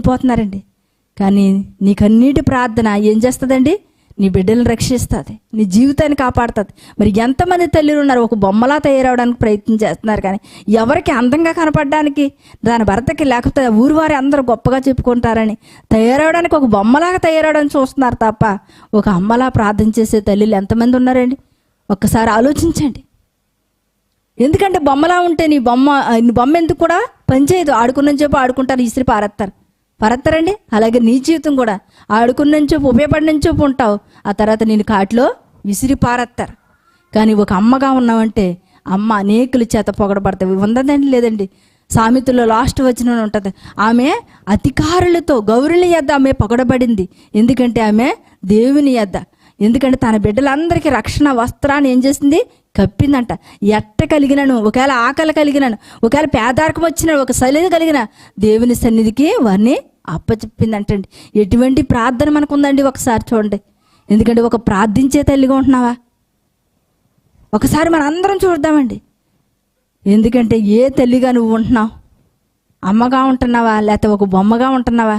పోతున్నారండి. కానీ నీకన్నిటి ప్రార్థన ఏం చేస్తుందండి? నీ బిడ్డలను రక్షిస్తుంది, నీ జీవితాన్ని కాపాడుతుంది. మరి ఎంతమంది తల్లులు ఉన్నారు ఒక బొమ్మలా తయారవడానికి ప్రయత్నం చేస్తున్నారు, కానీ ఎవరికి అందంగా కనపడడానికి, దాని భర్తకి లేకపోతే ఊరు వారి అందరూ గొప్పగా చెప్పుకుంటారని తయారవడానికి ఒక బొమ్మలాగా తయారవడానికి చూస్తున్నారు తప్ప ఒక అమ్మలా ప్రార్థన చేసే తల్లులు ఎంతమంది ఉన్నారండి? ఒక్కసారి ఆలోచించండి. ఎందుకంటే బొమ్మలా ఉంటే నీ బొమ్మ ఎందుకు కూడా పనిచేయదు. ఆడుకున్న చెప్పు ఆడుకుంటారు, ఇసిరి పారేస్తారండి. అలాగే నీ జీవితం కూడా ఆడుకున్న చెప్పు ఉపయోగపడిన చెప్పు ఉంటావు, ఆ తర్వాత నేను కాటిలో విసిరి పారేస్తారు. కానీ ఒక అమ్మగా ఉన్నావంటే అమ్మ అనేకుల చేత పొగడబడతావు. ఉందండి లేదండి, సామెతల్లో లాస్ట్ వచనం ఉంటుంది, ఆమె అధికారులతో గౌరుల యొద్ద ఆమె పొగడబడింది, ఎందుకంటే ఆమె దేవుని యొద్ద. ఎందుకంటే తన బిడ్డలందరికీ రక్షణ వస్త్రాన్ని ఏం చేసింది? కప్పిందంట. ఎట్ట కలిగినను, ఒకవేళ ఆకలి కలిగినను, ఒకవేళ పేదార్కం వచ్చిన, ఒక సలిది కలిగిన దేవుని సన్నిధికి వారిని అప్పచెప్పిందంటండి. ఎటువంటి ప్రార్థన మనకు ఉందండి ఒకసారి చూడండి. ఎందుకంటే ఒక ప్రార్థించే తల్లిగా ఉంటున్నావా? ఒకసారి మన అందరం చూద్దామండి. ఎందుకంటే ఏ తల్లిగా నువ్వు ఉంటున్నావు? అమ్మగా ఉంటున్నావా లేకపోతే ఒక బొమ్మగా ఉంటున్నావా?